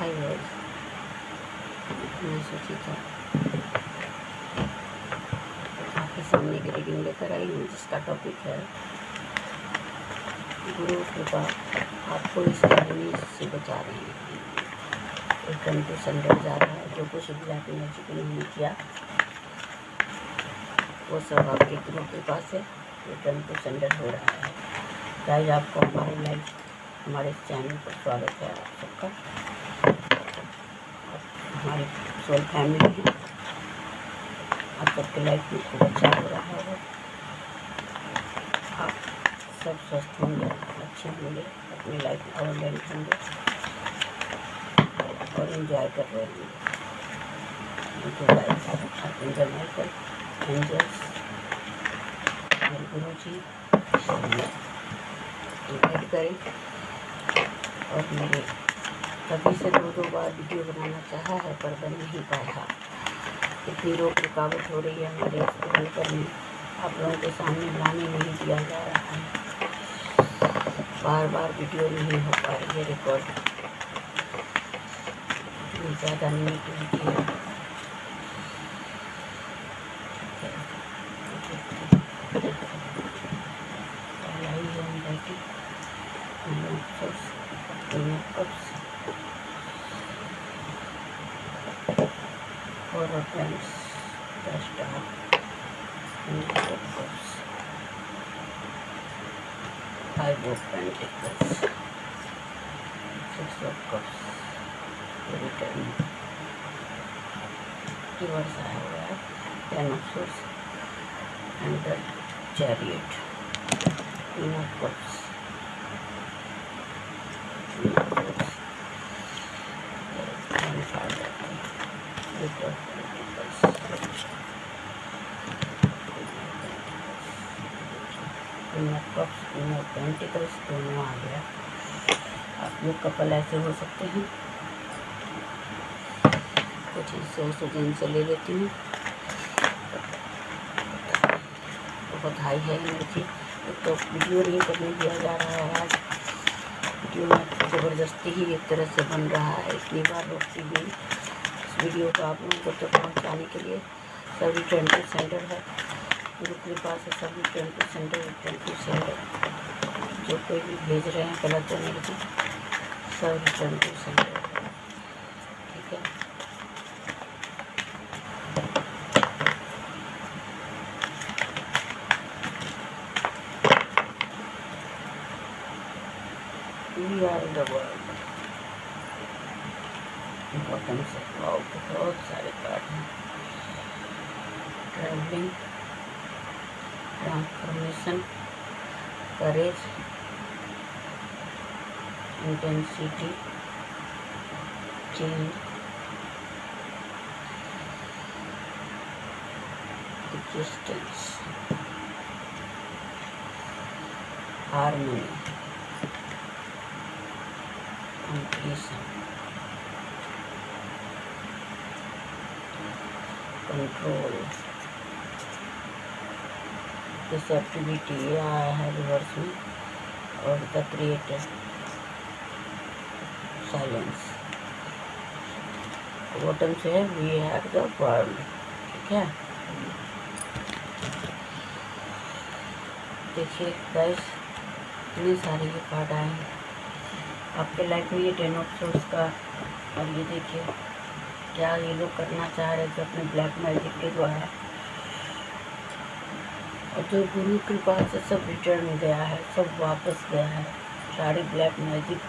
Hi guys, मैं सुचिता आपके सामने एक रीडिंग लेकर आई हूँ जिसका टॉपिक है गुरु कृपा आपको इस कहानी से बचा रहे हैं। रिटर्न टू सेंडर जा रहा है। जो कुछ ब्लैक मैजिक नहीं किया वो सब आपके गुरु कृपा से रिटर्न टू सेंडर हो रहा है। गाइस, आपको हमारे लाइफ हमारे चैनल पर स्वागत है। आप सबका हमारी सोल फैमिली है। आप सबके लाइफ में खूब अच्छा हो रहा है। आप सब स्वस्थ होंगे, अच्छे होंगे, अपनी लाइफ में अबंडेंट होंगे और एंजॉय कर रहे होंगे। उनको गाइस आर्कएंजल माइकल, एंजल्स, मेरे गुरु जी इन्वाइट करें। और मेरे कभी से दो बार वीडियो बनाना चाहा है पर बन नहीं पाया। इतनी रोक रुकावट हो रही है हमारे इस चैनल पर में, आप लोगों के सामने लाने नहीं दिया जा रहा है। बार बार वीडियो नहीं हो पा रही है रिकॉर्ड। इतनी ज़्यादा नेगेटिविटी है। Horror plants, the star, and the cups, five of pentacles, six of cups, return, reverse आया हुआ है, ten of swords, and the chariot, queen of cups, queen of swords, and father, eight of pentacles. Queen of cups, queen of pentacles दोनों आ गया। आप लोग couple ऐसे हो सकते हैं। कुछ हिस्से सुजन से ले लेती हूँ। बहुत हाई है एनर्जी। तो वीडियो नहीं करने दिया जा रहा है। आज वीडियो में ज़बरदस्ती ही एक तरह से बन रहा है। इतनी बार रोकती हुई इस वीडियो को आप लोगों को तक पहुँचाने के लिए सभी रिटर्न टू सेंडर है। गुरु कृपा से सभी रिटर्न टू सेंडर जो कोई भी भेज रहे हैं गलत एनर्जी, सब रिटर्न टू सेंडर। ठीक है, we are the world. Importance है। वाओ, बहुत सारे कार्ड हैं। Travelling, transformation, courage, intensity, change, existence, harmony, completion, control, receptivity आया है रिवर्स में, और द क्रिएटर, साइलेंस। बॉटम से है वी हैव द वर्ल्ड। ठीक है, देखिए गाइस, इतने सारे ये कार्ड आए हैं आपके लाइफ में। ये टेन ऑफ सोर्स का, और ये देखिए क्या ये लोग करना चाह रहे थे अपने ब्लैक मैजिक के द्वारा, और जो गुरु कृपा से सब रिटर्न गया है, सब वापस गया है। सारी ब्लैक मैजिक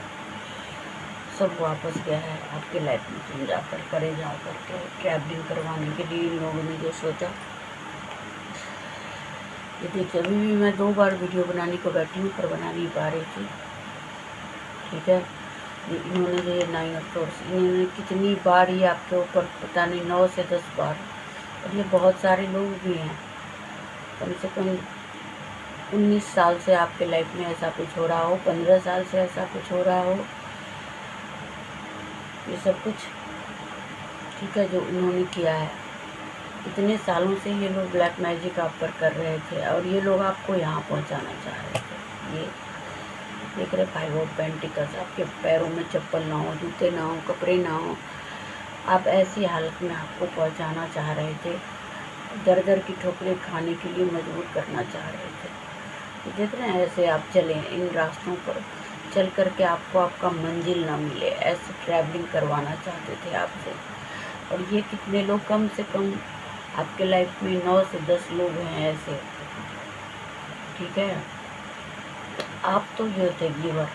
सब वापस गया है आपके लाइफ में। तुम जाकर करे जाकर के ट्रैवलिंग करवाने के लिए इन लोगों ने जो सोचा। ये देखिए, अभी भी मैं 2 बार वीडियो बनाने को बैठी हूँ पर बना नहीं पा रही थी। ठीक है, इन्होंने जो 9 ऑफ सोर्स, इन्होंने कितनी बार ये आपके ऊपर, पता नहीं 9 से 10 बार। और ये बहुत सारे लोग भी हैं, कम से कम 19 साल से आपके लाइफ में ऐसा कुछ हो रहा हो, 15 साल से ऐसा कुछ हो रहा हो, ये सब कुछ। ठीक है, जो उन्होंने किया है इतने सालों से ये लोग ब्लैक मैजिक आप पर कर रहे थे, और ये लोग आपको यहाँ पहुँचाना चाह रहे थे। ये देख रहे 5 ऑफ पेंटिकल्स, आपके पैरों में चप्पल ना हो, जूते ना हो, कपड़े ना हो, आप ऐसी हालत में आपको पहुंचाना चाह रहे थे, दर दर की ठोकरें खाने के लिए मजबूर करना चाह रहे थे। तो देख रहे हैं ऐसे आप चलें, इन रास्तों पर चल कर के आपको आपका मंजिल ना मिले, ऐसे ट्रैवलिंग करवाना चाहते थे आपसे। और ये कितने लोग, कम से कम आपके लाइफ में 9 से 10 लोग हैं ऐसे, ठीक है। आप तो जो थे गिवर,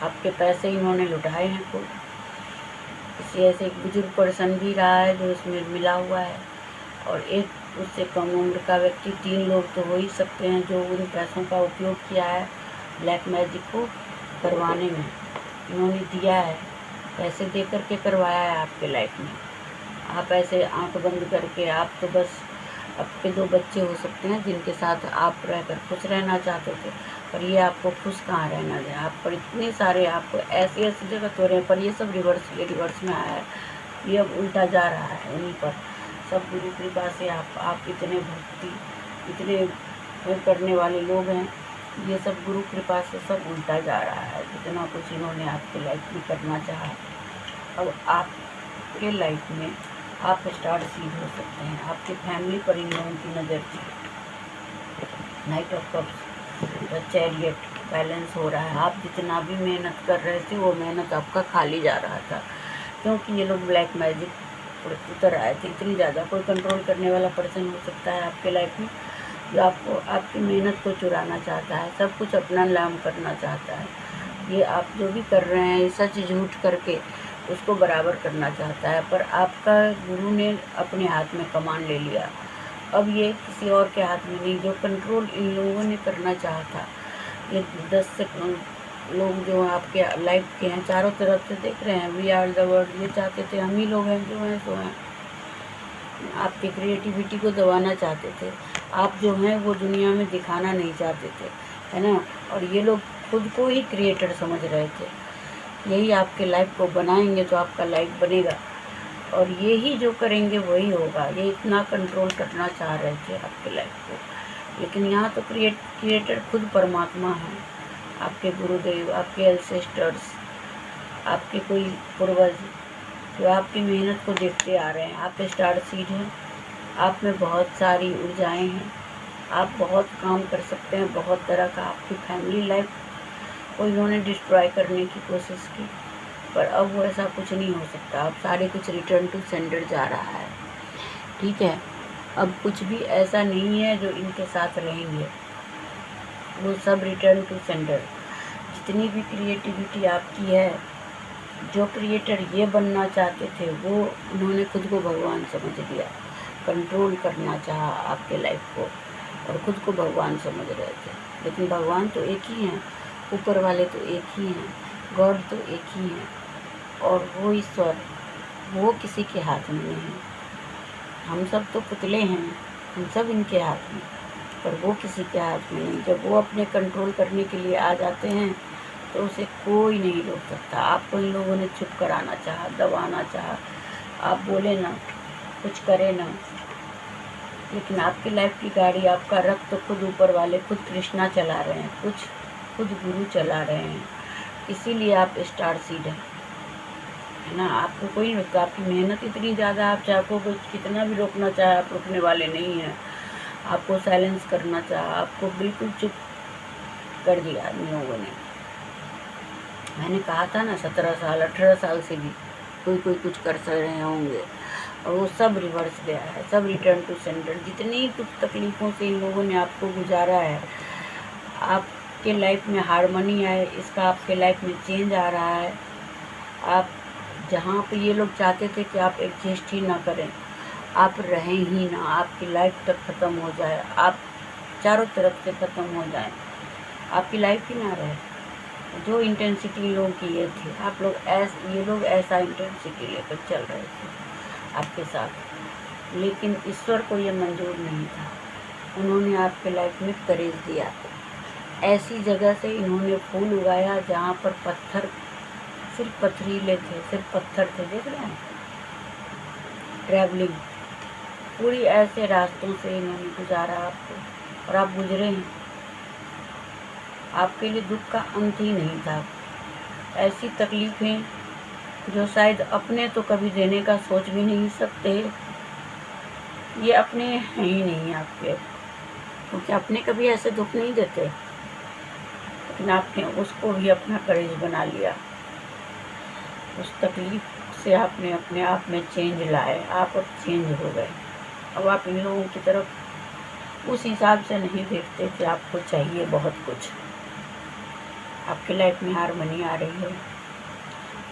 आपके पैसे इन्होंने लुटाए हैं कोई। किसी ऐसे एक बुजुर्ग पर्सन भी रहा है जो इसमें मिला हुआ है, और एक उससे कम उम्र का व्यक्ति, 3 लोग तो हो ही सकते हैं जो उन पैसों का उपयोग किया है ब्लैक मैजिक को करवाने में। इन्होंने दिया है, पैसे दे करके करवाया है आपके लाइफ में। आप ऐसे आंख बंद करके, आप तो बस आपके 2 बच्चे हो सकते हैं जिनके साथ आप रहकर खुश रहना चाहते थे, पर ये आपको खुश कहाँ रहना दें। आप पर इतने सारे आपको ऐसी ऐसी जगह तो रहे हैं, पर ये सब रिवर्स में आया है, ये अब उल्टा जा रहा है उन्हीं पर। सब गुरु कृपा से आप इतने भक्ति, इतने करने वाले लोग हैं, ये सब गुरु कृपा से सब उल्टा जा रहा है। जितना कुछ इन्होंने आपके लाइफ में करना चाहा, अब आपके लाइफ में आप स्टार सीड हो सकते हैं। आपकी फैमिली पर इन लोगों की नज़र थी। Night of cups, chariot, balance हो रहा है। आप जितना भी मेहनत कर रहे थे वो मेहनत आपका खाली जा रहा था, क्योंकि ये लोग ब्लैक मैजिक उतर आए थे इतनी ज़्यादा। कोई कंट्रोल करने वाला पर्सन हो सकता है आपके लाइफ में, जो आपको आपकी मेहनत को चुराना चाहता है, सब कुछ अपना नाम करना चाहता है। ये आप जो भी कर रहे हैं सच झूठ करके उसको बराबर करना चाहता है, पर आपका गुरु ने अपने हाथ में कमान ले लिया। अब ये किसी और के हाथ में नहीं। जो कंट्रोल इन लोगों ने करना चाहा था, ये 10 से लोग जो आपके लाइफ के हैं, चारों तरफ से देख रहे हैं, वी आर द वर्ल्ड, ये चाहते थे हम ही लोग हैं जो हैं सो हैं। आपकी क्रिएटिविटी को दबाना चाहते थे, आप जो हैं वो दुनिया में दिखाना नहीं चाहते थे, है ना। और ये लोग खुद को ही क्रिएटर समझ रहे थे। यही आपके लाइफ को बनाएंगे तो आपका लाइफ बनेगा, और यही जो करेंगे वही होगा। ये इतना कंट्रोल करना चाह रहे थे आपके लाइफ को, लेकिन यहाँ तो क्रिएटर खुद परमात्मा है। आपके गुरुदेव, आपके एंसेस्टर्स, आपके कोई पूर्वज जो आपकी मेहनत को देखते आ रहे हैं। आप स्टार सीड हैं, आप में बहुत सारी ऊर्जाएं हैं, आप बहुत काम कर सकते हैं, बहुत तरह का। आपकी फैमिली लाइफ को इन्होंने डिस्ट्रॉय करने की कोशिश की, पर अब वो ऐसा कुछ नहीं हो सकता। अब सारे कुछ रिटर्न टू सेंडर जा रहा है, ठीक है। अब कुछ भी ऐसा नहीं है जो इनके साथ रहेंगे, वो सब रिटर्न टू सेंडर। जितनी भी क्रिएटिविटी आपकी है, जो क्रिएटर ये बनना चाहते थे वो उन्होंने खुद को भगवान समझ लिया, कंट्रोल करना चाहा आपके लाइफ को, और खुद को भगवान समझ रहे थे। लेकिन भगवान तो एक ही हैं, ऊपर वाले तो एक ही हैं, गॉड तो एक ही हैं, और वो ईश्वर वो किसी के हाथ में नहीं है। हम सब तो पुतले हैं, हम सब इनके हाथ में, पर वो किसी के हाथ में नहीं। जब वो अपने कंट्रोल करने के लिए आ जाते हैं तो उसे कोई नहीं रोक सकता। आपको इन लोगों ने चुप कराना चाहा, दबाना चाहा, आप बोले ना, कुछ करे ना, लेकिन आपकी लाइफ की गाड़ी, आपका रथ तो खुद ऊपर वाले, खुद कृष्णा चला रहे हैं, कुछ खुद गुरु चला रहे हैं। इसीलिए आप स्टार सीड हैं, है ना। आपको कोई नहीं रोकता। आपकी मेहनत इतनी ज़्यादा, आप चाहो कितना भी रोकना चाहे आप रोकने वाले नहीं हैं। आपको साइलेंस करना चाहा, आपको बिल्कुल चुप कर दिया इन लोगों ने। मैंने कहा था ना 17 साल 18 साल से भी कोई कुछ कर रहे होंगे, और वो सब रिवर्स गया है, सब रिटर्न टू सेंटर। जितनी कुछ तकलीफ़ों से इन लोगों ने आपको गुजारा है, आपके लाइफ में हारमोनी आए, इसका आपके लाइफ में चेंज आ रहा है। आप जहाँ पे ये लोग चाहते थे कि आप एडजस्ट ही ना करें, आप रहें ही ना, आपकी लाइफ तक ख़त्म हो जाए, आप चारों तरफ से ख़त्म हो जाए, आपकी लाइफ ही ना रहे। जो इंटेंसिटी लोगों की ये थी, आप लोग ये लोग ऐसा इंटेंसिटी लेकर चल रहे थे आपके साथ, लेकिन ईश्वर को ये मंजूर नहीं था। उन्होंने आपके लाइफ में करेज दिया, ऐसी जगह से इन्होंने फूल उगाया जहाँ पर पत्थर सिर्फ पथरीले थे, सिर्फ पत्थर थे। देख रहे हैं, ट्रैवलिंग पूरी ऐसे रास्तों से इन्होंने गुजारा आपको, और आप गुजरे हैं। आपके लिए दुख का अंत ही नहीं था। ऐसी तकलीफ़ें जो शायद अपने तो कभी देने का सोच भी नहीं सकते, ये अपने हैं ही नहीं आपके, क्योंकि अपने कभी ऐसे दुख नहीं देते, लेकिन आपने उसको भी अपना करेज बना लिया। उस तकलीफ़ से आपने अपने आप में चेंज लाए, आप अब चेंज हो गए। अब आप इन लोगों की तरफ उस हिसाब से नहीं देखते कि आपको चाहिए बहुत कुछ। आपकी लाइफ में हारमनी आ रही है।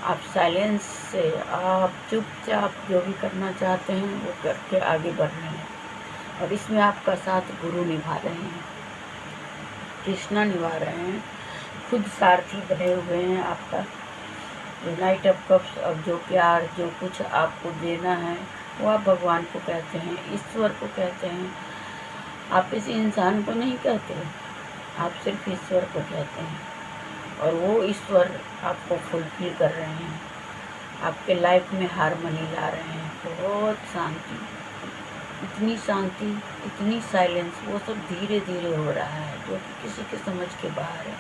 आप साइलेंस से, आप चुपचाप जो भी करना चाहते हैं वो करके आगे बढ़ रहे हैं, और इसमें आपका साथ गुरु निभा रहे हैं, कृष्णा निभा रहे हैं, खुद सारथी बने हुए हैं आपका। जो नाइट ऑफ कप्स, अब जो प्यार जो कुछ आपको देना है वो आप भगवान को कहते हैं, ईश्वर को कहते हैं। आप इस इंसान को नहीं कहते, आप सिर्फ ईश्वर को कहते हैं, और वो ईश्वर आपको फुलफिल कर रहे हैं, आपके लाइफ में हारमनी ला रहे हैं। बहुत शांति, इतनी शांति, इतनी साइलेंस, वो सब धीरे धीरे हो रहा है जो कि किसी के समझ के बाहर है।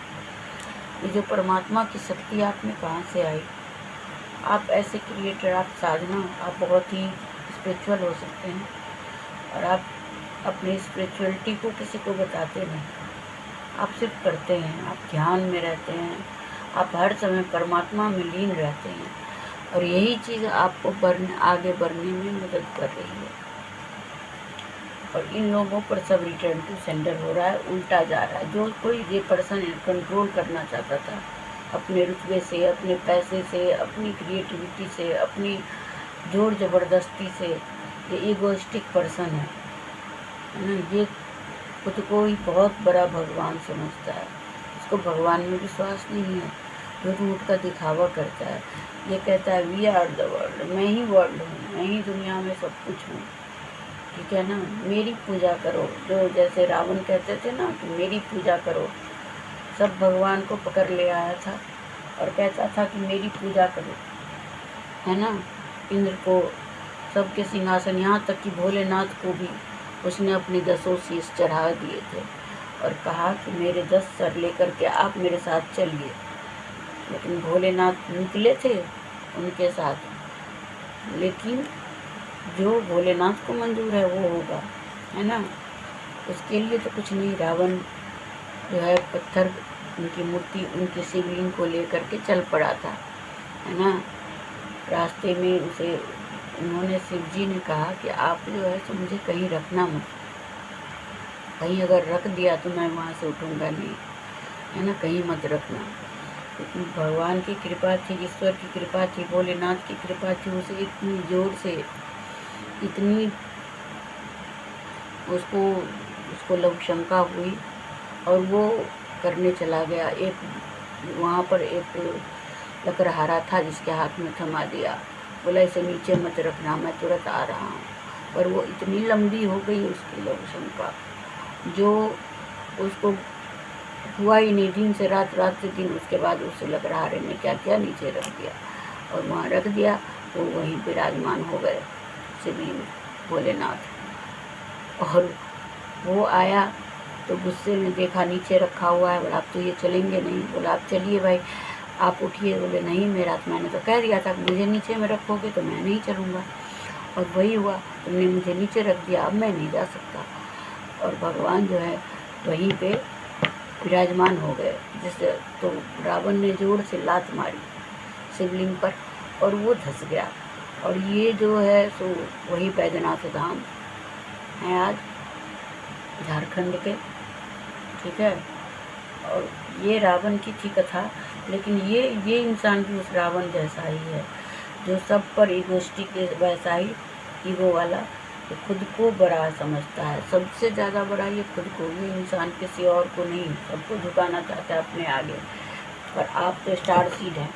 ये जो परमात्मा की शक्ति आप में कहाँ से आई? आप ऐसे क्रिएटर, आप साधना, आप बहुत ही स्पिरिचुअल हो सकते हैं, और आप अपनी स्पिरिचुअलिटी को किसी को बताते नहीं, आप सिर्फ करते हैं, आप ध्यान में रहते हैं, आप हर समय परमात्मा में लीन रहते हैं, और यही चीज़ आपको आगे बढ़ने में मदद कर रही है। और इन लोगों पर सब रिटर्न टू सेंटर हो रहा है, उल्टा जा रहा है। जो कोई ये पर्सन कंट्रोल करना चाहता था अपने रुतबे से, अपने पैसे से, अपनी क्रिएटिविटी से, अपनी जोर ज़बरदस्ती से, ये ईगोइस्टिक पर्सन है ना। ये खुद को ही बहुत बड़ा भगवान समझता है, इसको भगवान में विश्वास नहीं है, झूठ मूठ का दिखावा करता है। ये कहता है वी आर द वर्ल्ड, मैं ही वर्ल्ड हूँ, मैं ही दुनिया में सब कुछ हूँ, ठीक है ना। मेरी पूजा करो, जो जैसे रावण कहते थे ना कि मेरी पूजा करो, सब भगवान को पकड़ ले आया था और कहता था कि मेरी पूजा करो, है ना। इंद्र को, सबके सिंहासन, यहाँ तक कि भोलेनाथ को भी उसने अपनी 10 शीश चढ़ा दिए थे और कहा कि मेरे 10 सर लेकर के आप मेरे साथ चलिए। लेकिन भोलेनाथ निकले थे उनके साथ, लेकिन जो भोलेनाथ को मंजूर है वो होगा, है ना। उसके लिए तो कुछ नहीं, रावण जो है पत्थर, उनकी मूर्ति, उनकी शिवलिंग को लेकर के चल पड़ा था, है ना। रास्ते में उसे उन्होंने, शिव जी ने कहा कि आप जो है तो मुझे कहीं रखना मत, कहीं अगर रख दिया तो मैं वहाँ से उठूँगा नहीं, है ना, कहीं मत रखना। लेकिन भगवान की कृपा थी, ईश्वर की कृपा थी, भोलेनाथ की कृपा थी, उसे इतनी जोर से, इतनी उसको लघु शंका हुई और वो करने चला गया। एक वहाँ पर एक लकड़हारा था जिसके हाथ में थमा दिया, बोला इसे नीचे मत रखना, मैं तुरंत आ रहा हूँ। पर वो इतनी लंबी हो गई उसकी लघु शंका, जो उसको हुआ ही नहीं, दिन से रात, रात से दिन। उसके बाद उस लकड़हारे ने क्या किया, नीचे रख दिया, और वहाँ रख दिया तो वहीं विराजमान हो गए शिवलिंग भोलेनाथ। और वो आया तो गुस्से में देखा नीचे रखा हुआ है, बोला आप तो ये चलेंगे नहीं। बोला आप चलिए भाई, आप उठिए। बोले नहीं मेरा, मैंने तो कह दिया था मुझे नीचे में रखोगे तो मैं नहीं चलूँगा, और वही हुआ, तुमने मुझे नीचे रख दिया, अब मैं नहीं जा सकता। और भगवान जो है वहीं पे विराजमान हो गए। जिससे तो रावण ने जोर से लात मारी शिवलिंग पर और वो धंस गया। और ये जो है सो वही बैद्यनाथ धाम है आज झारखंड के, ठीक है। और ये रावण की थी कथा, लेकिन ये इंसान भी उस रावण जैसा ही है, जो सब पर इगोस्टिक, वैसा ही ईगो वाला, तो खुद को बड़ा समझता है, सबसे ज़्यादा बड़ा ये खुद को। ये इंसान किसी और को नहीं, सबको झुकाना चाहता है अपने आगे। पर आप तो स्टार सीड हैं।